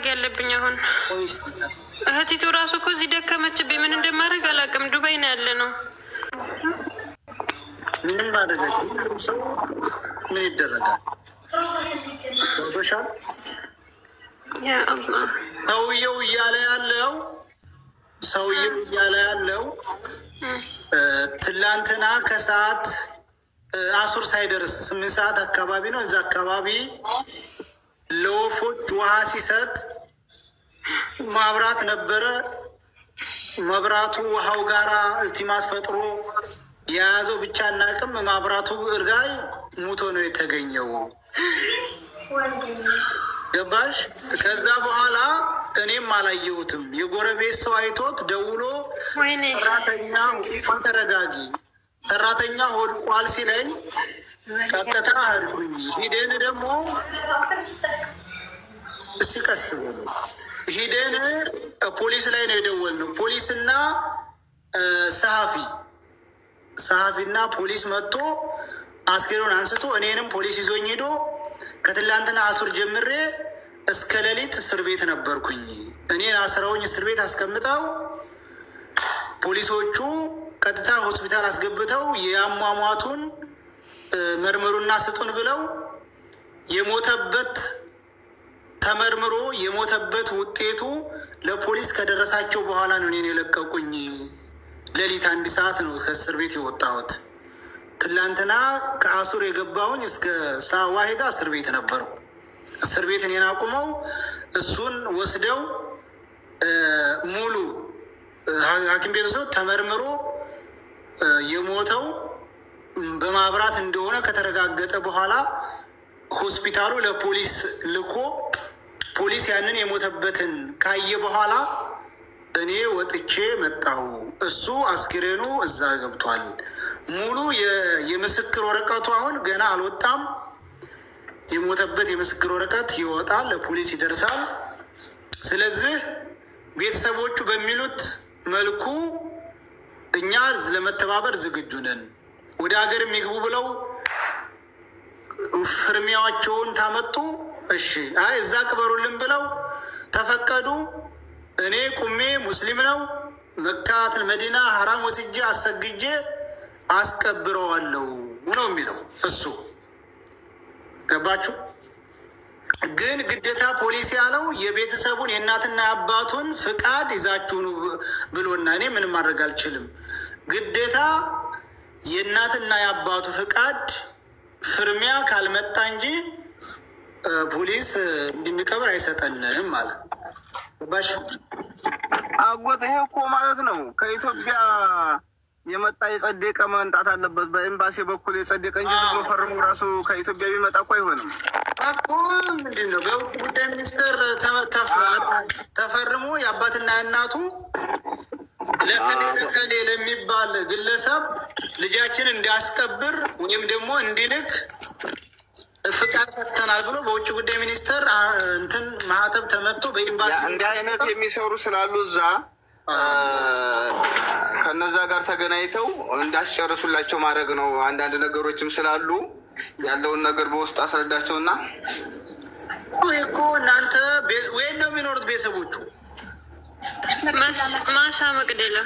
ማድረግ ያለብኝ አሁን? እህቲቱ ራሱ እኮ እዚህ ደከመችብኝ። ምን እንደማድረግ አላውቅም። ዱባይ ነው ያለ ነው። ምን ማድረግ ሰው ምን ይደረጋል? ሻል ሰውየው እያለ ያለው ትላንትና ከሰዓት አሱር ሳይደርስ 8 ሰዓት አካባቢ ነው። እዛ አካባቢ ለወፎች ውሃ ሲሰጥ ማብራት ነበረ። መብራቱ ውሃው ጋራ እልቲማት ፈጥሮ የያዘው ብቻ እናቅም። ማብራቱ እርጋይ ሙቶ ነው የተገኘው። ገባሽ? ከዛ በኋላ እኔም አላየሁትም። የጎረቤት ሰው አይቶት ደውሎ ሰራተኛ ተረጋጊ፣ ሰራተኛ ሆድቋል ሲለኝ ቀጥታ አልኩኝ። ሂደን ደግሞ እስቀስ ሂደን ፖሊስ ላይ ነው የደወልነው። ፖሊስና ሰሀፊና ፖሊስ መጥቶ አስክሬኑን አንስቶ እኔንም ፖሊስ ይዞኝ ሄዶ ከትላንትና አሱር ጀምሬ እስከ ሌሊት እስር ቤት ነበርኩኝ። እኔን አስረውኝ እስር ቤት አስቀምጠው ፖሊሶቹ ቀጥታ ሆስፒታል አስገብተው የአሟሟቱን መርምሩና ስጡን ብለው የሞተበት ተመርምሮ የሞተበት ውጤቱ ለፖሊስ ከደረሳቸው በኋላ ነው እኔን የለቀቁኝ። ሌሊት 1 ሰዓት ነው ከእስር ቤት የወጣሁት። ትላንትና ከአሱር የገባሁኝ እስከ ሳዋሂዳ እስር ቤት ነበርኩ። እስር ቤት እኔን አቁመው እሱን ወስደው ሙሉ ሐኪም ቤት ሰው ተመርምሮ የሞተው በማብራት እንደሆነ ከተረጋገጠ በኋላ ሆስፒታሉ ለፖሊስ ልኮ ፖሊስ ያንን የሞተበትን ካየ በኋላ እኔ ወጥቼ መጣሁ። እሱ አስክሬኑ እዛ ገብቷል። ሙሉ የምስክር ወረቀቱ አሁን ገና አልወጣም። የሞተበት የምስክር ወረቀት ይወጣል፣ ለፖሊስ ይደርሳል። ስለዚህ ቤተሰቦቹ በሚሉት መልኩ እኛ ለመተባበር ዝግጁ ነን። ወደ ሀገር የሚግቡ ብለው ፍርሚያቸውን ታመጡ። እሺ፣ አይ እዛ ቅበሩልን ብለው ተፈቀዱ። እኔ ቁሜ ሙስሊም ነው መካትን መዲና ሀራም ወስጄ አሰግጄ አስቀብረዋለሁ ነው የሚለው እሱ። ገባችሁ? ግን ግዴታ ፖሊስ ያለው የቤተሰቡን የእናትና የአባቱን ፍቃድ ይዛችሁን ብሎና እኔ ምንም ማድረግ አልችልም። ግዴታ የእናትና የአባቱ ፍቃድ ፍርሚያ ካልመጣ እንጂ ፖሊስ እንድንቀብር አይሰጠንም ማለት ባሽ አጎት። ይሄ እኮ ማለት ነው ከኢትዮጵያ የመጣ የጸደቀ መምጣት አለበት። በኤምባሲ በኩል የጸደቀ እንጂ ዝም ብሎ ፈርሞ ራሱ ከኢትዮጵያ ቢመጣ እኮ አይሆንም እኮ። ምንድን ነው በውጭ ጉዳይ ሚኒስቴር ተፈርሞ የአባትና የእናቱ ለከሌ ለሚባል ግለሰብ ልጃችን እንዲያስቀብር ወይም ደግሞ እንዲልክ ፍቃድ ሰጥተናል ብሎ በውጭ ጉዳይ ሚኒስቴር እንትን ማህተብ ተመቶ በኤምባሲ እንዲህ አይነት የሚሰሩ ስላሉ እዛ ከነዛ ጋር ተገናኝተው እንዳስጨርሱላቸው ማድረግ ነው። አንዳንድ ነገሮችም ስላሉ ያለውን ነገር በውስጥ አስረዳቸውና እኮ እናንተ ወይም ነው የሚኖሩት ቤተሰቦቹ ማሻ መቅደላ።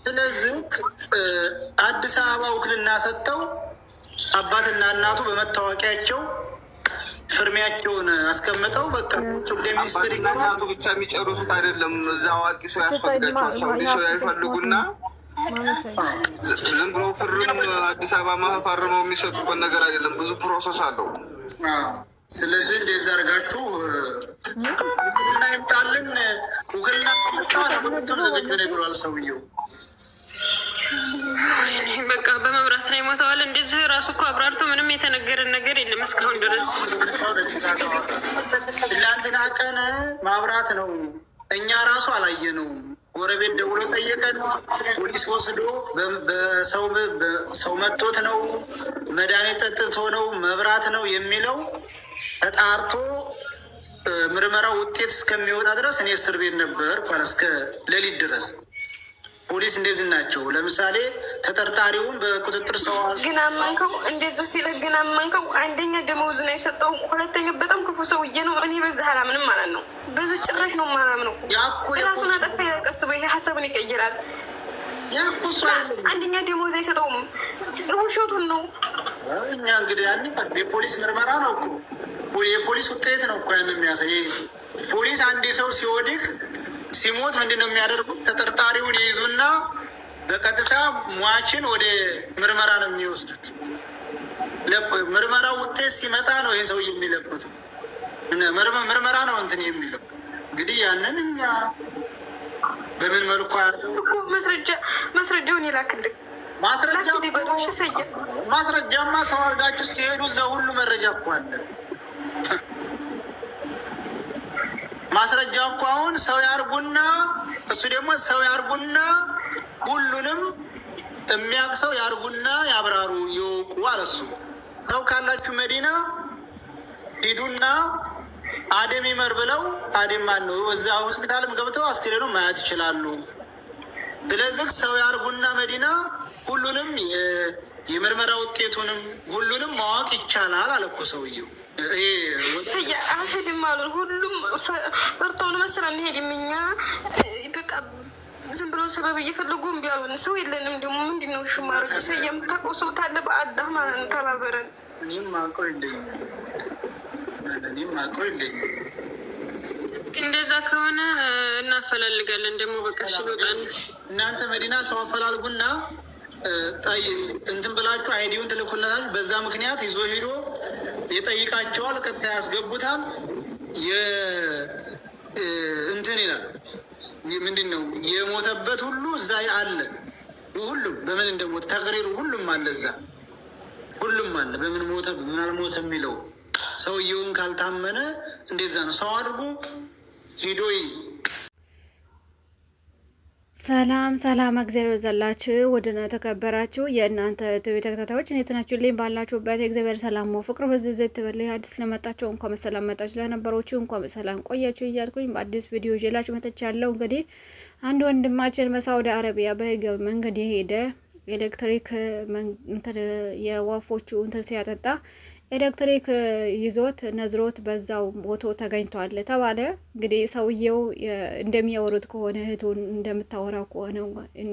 ስለዚህ አዲስ አበባ ውክልና ሰጥተው አባትና እናቱ በመታወቂያቸው ፍርሚያቸውን አስቀምጠው በቃ ሚኒስትር እናቱ ብቻ የሚጨርሱት አይደለም። እዛ አዋቂ ሰው ያስፈልጋቸዋል። ሳውዲ ሰው ያይፈልጉና ዝም ብሎ ፍርም አዲስ አበባ ማፈርመው የሚሰጡበት ነገር አይደለም። ብዙ ፕሮሰስ አለው። ስለዚህ እንደዛ አድርጋችሁ ውክልና ይምጣልን። ውክልና ለሁለቱም ዝግጁ ነው ብሏል ሰውየው። በቃ በመብራት ላይ ሞተዋል። እንደዚህ ራሱ እኮ አብራርቶ ምንም የተነገረን ነገር የለም እስካሁን ድረስ። ትላንትና ቀን ማብራት ነው፣ እኛ ራሱ አላየነውም። ጎረቤት ደውሎ ጠየቀን። ፖሊስ ወስዶ ሰው መቶት ነው መድኃኒት ጠጥቶ ነው መብራት ነው የሚለው ተጣርቶ ምርመራው ውጤት እስከሚወጣ ድረስ እኔ እስር ቤት ነበር እስከ ሌሊት ድረስ። ፖሊስ እንደዚህ ናቸው። ለምሳሌ ተጠርጣሪውን በቁጥጥር ሰው ግን አመንከው እንደዚህ ሲል ግን አመንከው። አንደኛ ደመወዙን አይሰጠውም፣ ሁለተኛ በጣም ክፉ ሰውዬ ነው። እኔ በዚህ አላምንም ማለት ነው። በዚህ ጭራሽ ነው የማላምነው። ራሱን አጠፋ ያቀስበ ይሄ ሀሳብን ይቀይራል። አንደኛ ደመወዝ አይሰጠውም፣ ውሸቱን ነው። እኛ እንግዲህ የፖሊስ ምርመራ ነው እኮ የፖሊስ ውጤት ነው እኮ ያን የሚያሳይ። ፖሊስ አንድ ሰው ሲወድቅ ሲሞት ምንድን ነው የሚያደርጉት? ተጠርጣሪውን ይይዙና በቀጥታ ሟችን ወደ ምርመራ ነው የሚወስዱት። ምርመራው ውጤት ሲመጣ ነው ይህን ሰው የሚለቁት። ምርመራ ነው እንትን የሚለው እንግዲህ ያንን እኛ በምን መልኩ እኮ ማስረጃውን ይላክልኝ። ማስረጃማ ሰው አድርጋችሁ ሲሄዱ እዛ ሁሉ መረጃ እኮ አለ። ማስረጃ እኮ አሁን ሰው ያርጉና እሱ ደግሞ ሰው ያርጉና ሁሉንም የሚያውቅ ሰው ያርጉና ያብራሩ ይወቁ አለሱ። ሰው ካላችሁ መዲና ሂዱና አደም ይመር ብለው አደም ማን ነው እዛ ሆስፒታልም ገብተው አስክሬኑ ማየት ይችላሉ። ስለዚህ ሰው ያርጉና መዲና ሁሉንም የምርመራ ውጤቱንም ሁሉንም ማወቅ ይቻላል አለ እኮ ሰውየው። አልሄድም አሉን። ሁሉም በርተውን መሰላ እንሄድም እኛ በቃ ዝም ብሎ ሰበብ እየፈለጉ እምቢ አሉን። ሰው የለንም ደግሞ ምንድን ነው ሽማረግ ሰየም ታቆሰው ታለ በአዳህ ማለት ነው። ተባበረን። እኔም አውቀው እንደኝ እንደዛ ከሆነ እናፈላልጋለን ደግሞ በቃ ሽሎጣን እናንተ መዲና ሰው አፈላልጉና እንትን ብላችሁ አይዲውን ትልኩለታችሁ። በዛ ምክንያት ይዞ ሄዶ የጠይቃቸዋል። ቀጥታ ያስገቡታል። እንትን ይላል ምንድን ነው የሞተበት ሁሉ እዛ አለ። ሁሉም በምን እንደሞተ ተቅሪሩ ሁሉም አለ እዛ ሁሉም አለ። በምን ሞተ በምን አልሞተ የሚለው ሰውየውን ካልታመነ እንደዛ ነው። ሰው አድርጎ ሂዶ ሰላም እግዚአብሔር ዘላችሁ ወደና ተከበራችሁ የእናንተ ቲቪ ተከታታዮች እንዴት ናችሁ? ልኝ ባላችሁበት እግዚአብሔር ሰላም ፍቅር በዝዝት ተበለ አዲስ ለመጣችሁ እንኳን በሰላም መጣችሁ፣ ለነበሮቹ እንኳን በሰላም ቆያችሁ እያልኩኝ በአዲስ ቪዲዮ ይዤላችሁ መጥቻለሁ። እንግዲህ አንድ ወንድማችን በሳውዲ አረቢያ በህጋዊ መንገድ የሄደ ኤሌክትሪክ የወፎቹ እንትን ሲያጠጣ ኤሌክትሪክ ይዞት ነዝሮት በዛው ቦቶ ተገኝቷል ተባለ። እንግዲህ ሰውየው እንደሚያወሩት ከሆነ እህቱን እንደምታወራው ከሆነ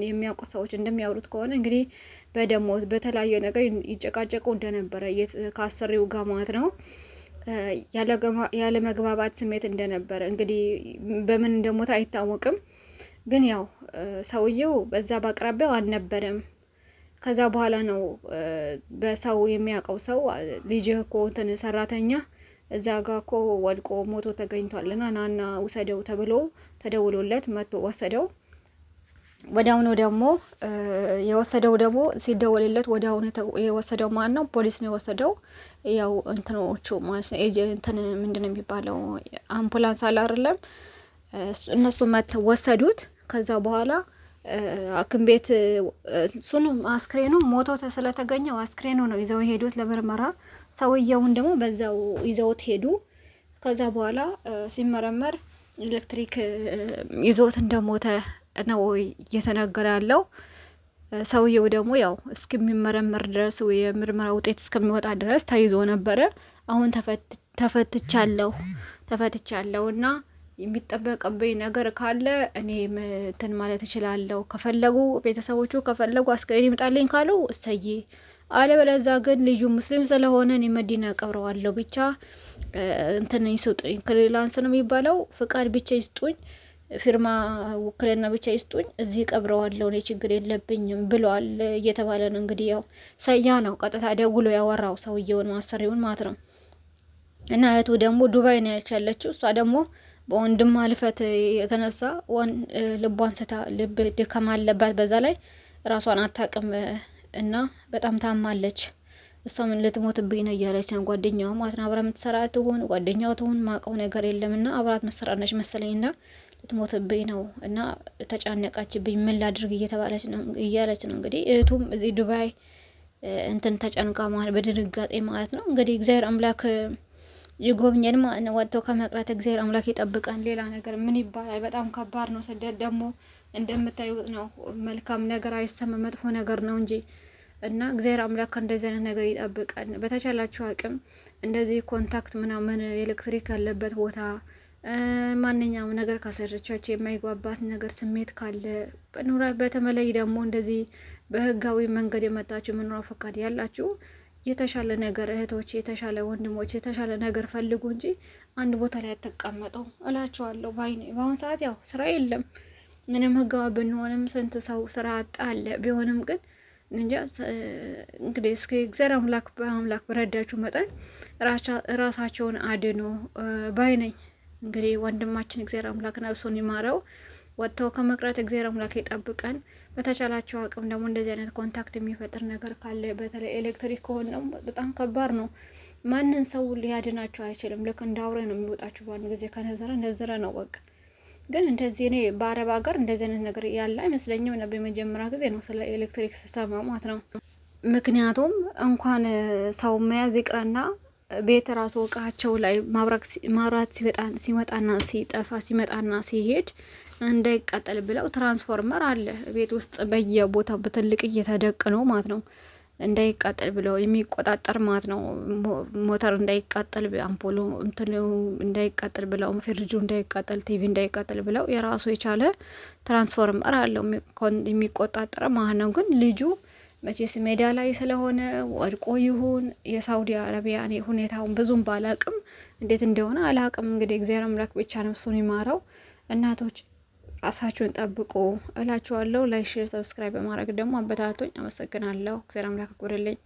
የሚያውቁ ሰዎች እንደሚያወሩት ከሆነ እንግዲህ በደሞዝ በተለያየ ነገር ይጨቃጨቁ እንደነበረ ከአሰሪው ጋር ማለት ነው። ያለ መግባባት ስሜት እንደነበረ እንግዲህ በምን እንደሞተ አይታወቅም። ግን ያው ሰውየው በዛ በአቅራቢያው አልነበረም። ከዛ በኋላ ነው በሰው የሚያውቀው ሰው ልጅህ እኮ እንትን ሰራተኛ እዛ ጋ እኮ ወድቆ ሞቶ ተገኝቷልና ናና ውሰደው ተብሎ ተደውሎለት መጥቶ ወሰደው። ወዲያውኑ ደግሞ የወሰደው ደግሞ ሲደወልለት ወዲያውኑ የወሰደው ማን ነው? ፖሊስ ነው የወሰደው። ያው እንትኖቹ እንትን ምንድነው የሚባለው አምቡላንስ አለ አይደለም? እነሱ መጥተው ወሰዱት። ከዛ በኋላ ሐኪም ቤት እሱን አስክሬኑ ሞቶ ስለተገኘው አስክሬኑ ነው ይዘው ሄዱት ለምርመራ። ሰውየውን ደግሞ በዛው ይዘውት ሄዱ። ከዛ በኋላ ሲመረመር ኤሌክትሪክ ይዞት እንደሞተ ነው እየተነገረ ያለው። ሰውየው ደግሞ ያው እስከሚመረመር ድረስ የምርመራ ውጤት እስከሚወጣ ድረስ ተይዞ ነበረ። አሁን ተፈትቻለሁ እና የሚጠበቅብኝ ነገር ካለ እኔ እንትን ማለት እችላለሁ። ከፈለጉ ቤተሰቦቹ ከፈለጉ አስክሬን ይምጣልኝ ካሉ እሰይ፣ አለበለዛ ግን ልጁ ሙስሊም ስለሆነ እኔ መዲና ቀብረዋለሁ። ብቻ እንትን ይስጡኝ፣ ክሊራንስ ነው የሚባለው፣ ፍቃድ ብቻ ይስጡኝ፣ ፊርማ ውክልና ብቻ ይስጡኝ፣ እዚህ ቀብረዋለሁ፣ እኔ ችግር የለብኝም ብሏል እየተባለ ነው። እንግዲህ ያው ሰያ ነው ቀጥታ ደውሎ ያወራው ሰውየውን ማሰሪውን ማለት ነው። እና እህቱ ደግሞ ዱባይ ነው ያለችው። እሷ ደግሞ በወንድም አልፈት የተነሳ ልቧን ስታ ልብ ድካም አለባት። በዛ ላይ ራሷን አታውቅም እና በጣም ታማለች። እሷም ልትሞትብኝ ነው እያለች ነው። ጓደኛዋ ማለት ነው አብራ የምትሰራ ትሆን ጓደኛዋ ትሆን ማውቀው ነገር የለምና አብራት መሰራ ነች መሰለኝና ልትሞትብኝ ነው እና ተጫነቃችብኝ፣ ምን ላድርግ እያለች ነው። እንግዲህ እህቱም እዚህ ዱባይ እንትን ተጨንቃ ማለት በድንጋጤ ማለት ነው። እንግዲህ እግዚአብሔር አምላክ ይጎብኘን ማለት ነው። ወጥቶ ከመቅረት እግዚአብሔር አምላክ ይጠብቀን። ሌላ ነገር ምን ይባላል? በጣም ከባድ ነው። ስደት ደግሞ እንደምታዩት ነው። መልካም ነገር አይሰማ መጥፎ ነገር ነው እንጂ እና እግዚአብሔር አምላክ ከእንደዚህ አይነት ነገር ይጠብቀን። በተቻላችሁ አቅም እንደዚህ ኮንታክት ምናምን ኤሌክትሪክ ያለበት ቦታ ማንኛውም ነገር ካሰረቻቸው የማይግባባት ነገር ስሜት ካለ በተመለይ ደግሞ እንደዚህ በህጋዊ መንገድ የመጣችሁ መኖሪያ ፈቃድ ያላችሁ የተሻለ ነገር እህቶች፣ የተሻለ ወንድሞች፣ የተሻለ ነገር ፈልጉ እንጂ አንድ ቦታ ላይ አትቀመጠው እላችኋለሁ። በአሁኑ ሰዓት ያው ስራ የለም። ምንም ህጋዊ ብንሆንም ስንት ሰው ስራ አጣ አለ። ቢሆንም ግን እንጃ እንግዲህ እስኪ እግዚአብሔር አምላክ በረዳችሁ መጠን ራሳቸውን አድኖ ባይ ነኝ። እንግዲህ ወንድማችን እግዚአብሔር አምላክ ነፍሱን ይማረው። ወጥተው ከመቅረት እግዚአብሔር አምላክ ይጠብቀን። በተቻላቸው አቅም ደግሞ እንደዚህ አይነት ኮንታክት የሚፈጥር ነገር ካለ በተለይ ኤሌክትሪክ ከሆነ በጣም ከባድ ነው። ማንን ሰው ሊያድናቸው አይችልም። ልክ እንደ አውሬ ነው የሚወጣችሁ በአንድ ጊዜ ከነዘረ ነው በቃ። ግን እንደዚህ እኔ በአረብ ሀገር እንደዚህ አይነት ነገር ያለ አይመስለኝም ነበር። የመጀመሪያ ጊዜ ነው ስለ ኤሌክትሪክ ስሰማ ማለት ነው። ምክንያቱም እንኳን ሰው መያዝ ይቅረና ቤት ራሱ እቃቸው ላይ ማብራት ሲመጣና ሲጠፋ ሲመጣና ሲሄድ እንዳይቃጠል ብለው ትራንስፎርመር አለ ቤት ውስጥ በየቦታው በትልቅ እየተደቀነው ማለት ነው። እንዳይቃጠል ብለው የሚቆጣጠር ማለት ነው። ሞተር እንዳይቃጠል፣ አምፖሉ እንዳይቃጠል ብለው፣ ፍሪጁ እንዳይቃጠል፣ ቲቪ እንዳይቃጠል ብለው የራሱ የቻለ ትራንስፎርመር አለው የሚቆጣጠር ማለት ነው። ግን ልጁ መቼስ ሜዳ ላይ ስለሆነ ወድቆ ይሁን የሳውዲ አረቢያ ሁኔታውን ብዙም ባላቅም እንዴት እንደሆነ አላቅም። እንግዲህ እግዚአብሔር አምላክ ብቻ ነፍሱን ይማረው። እናቶች ራሳችሁን ጠብቁ እላችኋለሁ። ላይክ፣ ሼር፣ ሰብስክራይብ በማድረግ ደግሞ አበታቶኝ። አመሰግናለሁ። እግዚአብሔር አምላክ አክብርልኝ።